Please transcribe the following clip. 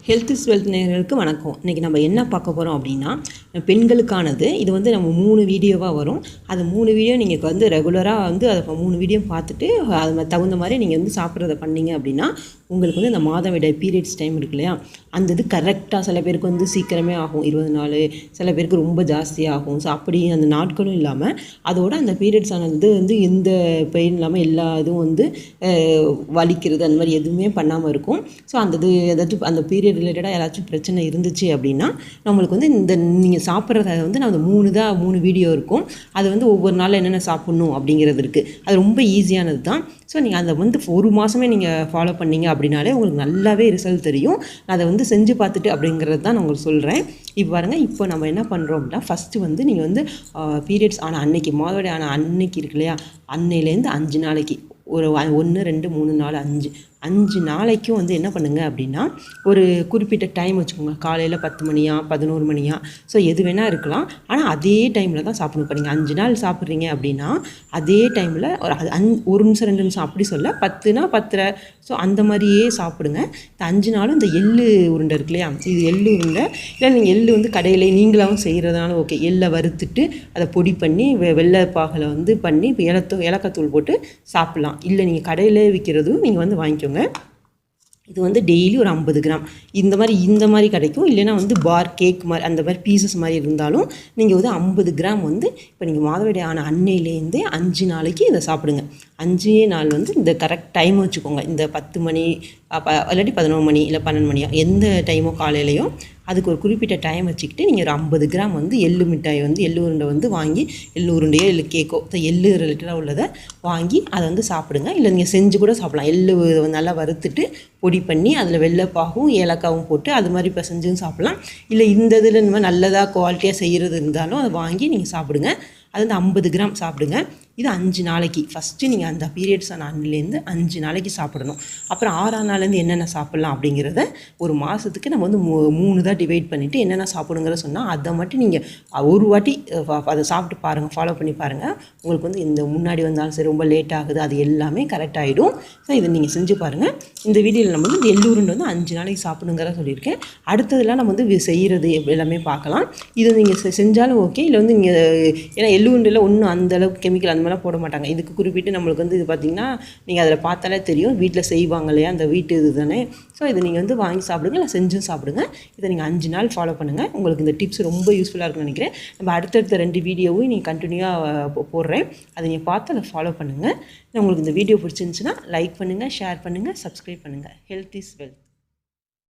Health is wealth நேயர்களுக்கு வணக்கம். இன்றைக்கி நம்ம என்ன பார்க்க போகிறோம் அப்படின்னா, பெண்களுக்கானது. இது வந்து நம்ம 3 வீடியோவாக வரும். அது 3 வீடியோ நீங்கள் வந்து ரெகுலராக வந்து அதை 3 வீடியோ பார்த்துட்டு அது தகுந்த மாதிரி நீங்கள் வந்து சாப்பிட்றத பண்ணிங்க அப்படின்னா, உங்களுக்கு வந்து இந்த மாதவிடாய் பீரியட்ஸ் டைம் இருக்கு இல்லையா, அந்த இது கரெக்டாக சில பேருக்கு வந்து சீக்கிரமே ஆகும் 20 நாள், சில பேருக்கு ரொம்ப ஜாஸ்தியாகும். ஸோ அப்படி அந்த நாட்களும் இல்லாமல் அதோட அந்த பீரியட்ஸ் ஆனது வந்து எந்த பெயின் இல்லாமல் எல்லா இதுவும் வந்து வலிக்கிறது அந்த மாதிரி எதுவுமே பண்ணாமல் இருக்கும். ஸோ அந்த இது ஏதாச்சும் அந்த பீரியட் ரிலேட்டடாக ஏதாச்சும் பிரச்சனை இருந்துச்சு அப்படின்னா நம்மளுக்கு வந்து இந்த நீங்கள் சாப்பிட்றத வந்து நான் அந்த 3 வீடியோ இருக்கும். அது வந்து ஒவ்வொரு நாளில் என்னென்ன சாப்பிட்ணும் அப்படிங்கிறது இருக்குது. அது ரொம்ப ஈஸியானது தான். ஸோ நீங்கள் அதை வந்து 1 மாதமே நீங்கள் ஃபாலோ பண்ணிங்க அப்படின்னாலே உங்களுக்கு நல்லாவே ரிசல்ட் தெரியும். அதை வந்து செஞ்சு பார்த்துட்டு அப்படிங்கிறது தான் நான் உங்களுக்கு சொல்கிறேன். இப்போ பாருங்கள், இப்போ நம்ம என்ன பண்ணுறோம் அப்படின்னா, ஃபஸ்ட்டு வந்து நீங்கள் வந்து பீரியட்ஸ் ஆன அன்னைக்கு, மாதவிடாய் ஆன அன்னைக்கு இருக்கு இல்லையா, அன்னையிலேருந்து 5 நாளைக்கு ஒரு 1 2 3 4 5 நாளைக்கும் வந்து என்ன பண்ணுங்கள் அப்படின்னா, ஒரு குறிப்பிட்ட டைம் வச்சுக்கோங்க. காலையில் 10 மணியா 11 மணியா, ஸோ எது வேணால் இருக்கலாம். ஆனால் அதே டைமில் தான் சாப்பிடணும். இப்போ நீங்கள் 5 நாள் சாப்பிட்றீங்க அப்படின்னா அதே டைமில் ஒரு 1 நிமிஷம் 2 நிமிஷம் அப்படி சொல்ல, 10னா 10:30, ஸோ அந்த மாதிரியே சாப்பிடுங்க. இந்த 5 நாளும் இந்த எள்ளு உருண்டை இருக்கு இல்லையா, இது எள்ளு உருண்டை. இல்லை நீங்கள் எள்ளு வந்து கடையில் நீங்களாகவும் செய்கிறதுனால ஓகே, எள்ளை வறுத்துட்டு அதை பொடி பண்ணி வெள்ளைப்பாகில் வந்து பண்ணி இப்போ ஏலக்காத்தூள் போட்டு சாப்பிட்லாம். இல்லை நீங்கள் கடையில் விற்கிறதும் நீங்கள் வந்து வாங்கிக்கோங்க. இது வந்து டெய்லி ஒரு 50 கிராம் இந்த மாதிரி கிடைக்கும். இல்லைன்னா வந்து பார் கேக் மாதிரி அந்த மாதிரி பீசஸ் மாதிரி இருந்தாலும் நீங்கள் வந்து 50 கிராம் வந்து இப்போ நீங்கள் மாதவிடாய் ஆன அன்னையிலேருந்தே 5 நாளைக்கு இதை சாப்பிடுங்க. 5 நாள் வந்து இந்த கரெக்ட் டைம் வச்சுக்கோங்க. இந்த 10 மணி இல்லாட்டி 11 மணி இல்லை 12 மணியோ எந்த டைமோ காலையிலையோ அதுக்கு ஒரு குறிப்பிட்ட டைம் வச்சுக்கிட்டு நீங்கள் ஒரு 50 கிராம் வந்து எள்ளு மிட்டாய் வந்து எள்ளு உருண்டை வந்து வாங்கி, எள்ளு உருண்டையோ இல்லை கேக்கோ எள்ளு ரிலேட்டடாக உள்ளதை வாங்கி அதை வந்து சாப்பிடுங்க. இல்லை நீங்கள் செஞ்சு கூட சாப்பிடலாம். எள்ளு நல்லா வறுத்துட்டு பொடி பண்ணி அதில் வெள்ளைப்பாகும் ஏலக்காவும் போட்டு அது மாதிரி இப்போ செஞ்சும் சாப்பிட்லாம். இல்லை இந்த இதில் இந்த மாதிரி நல்லதாக குவாலிட்டியாக செய்கிறது இருந்தாலும் அதை வாங்கி நீங்கள் சாப்பிடுங்க. அது வந்து 50 கிராம் சாப்பிடுங்க. இது 5 நாளைக்கு. ஃபஸ்ட்டு நீங்கள் அந்த பீரியட்ஸ் ஆன அன்னிலேருந்து 5 நாளைக்கு சாப்பிடணும். அப்புறம் 6ஆம் நாள்லேருந்து என்னென்ன சாப்பிட்லாம் அப்படிங்கிறத ஒரு மாதத்துக்கு நம்ம வந்து 3 தான் டிவைட் பண்ணிவிட்டு என்னென்ன சாப்பிடுங்கிறத சொன்னால் அதை மட்டும் நீங்கள் ஒரு வாட்டி அதை சாப்பிட்டு பாருங்கள், ஃபாலோ பண்ணி பாருங்கள். உங்களுக்கு வந்து இந்த முன்னாடி வந்தாலும் சரி ரொம்ப லேட் ஆகுது அது எல்லாமே கரெக்ட் ஆகிடும். ஸோ இதை நீங்கள் செஞ்சு பாருங்கள். இந்த வீடியோவில் நம்ம வந்து இந்த எள்ளு உருண்டை வந்து 5 நாளைக்கு சாப்பிடுங்கிறத சொல்லியிருக்கேன். அடுத்ததெல்லாம் நம்ம வந்து செய்கிறது எல்லாமே பார்க்கலாம். இதை நீங்கள் செஞ்சாலும் ஓகே. இல்லை வந்து நீங்கள் ஏன்னா எள்ளு உருண்டையில் ஒன்றும் அந்தளவுக்கு கெமிக்கல் அந்த மாதிரிலாம் போட மாட்டாங்க. இதுக்கு குறிப்பிட்டு நம்மளுக்கு வந்து இது பார்த்திங்கன்னா நீங்கள் அதில் பார்த்தாலே தெரியும். வீட்டில் செய்வாங்க இல்லையா, அந்த வீட்டு இது தானே. ஸோ இதை நீங்கள் வந்து வாங்கி சாப்பிடுங்க, இல்லை செஞ்சும் சாப்பிடுங்க. இதை நீங்கள் 5 நாள் ஃபாலோ பண்ணுங்கள். உங்களுக்கு இந்த டிப்ஸ் ரொம்ப யூஸ்ஃபுல்லாக இருக்குன்னு நினைக்கிறேன். நம்ம அடுத்தடுத்த 2 வீடியோவும் நீங்கள் கண்டினியூவாக போடுறேன். அதை நீங்கள் பார்த்து அதை ஃபாலோ பண்ணுங்கள். உங்களுக்கு இந்த வீடியோ பிடிச்சிருந்துச்சுன்னா லைக் பண்ணுங்கள், ஷேர் பண்ணுங்கள், சப்ஸ்கிரைப் பண்ணுங்கள். Health is wealth.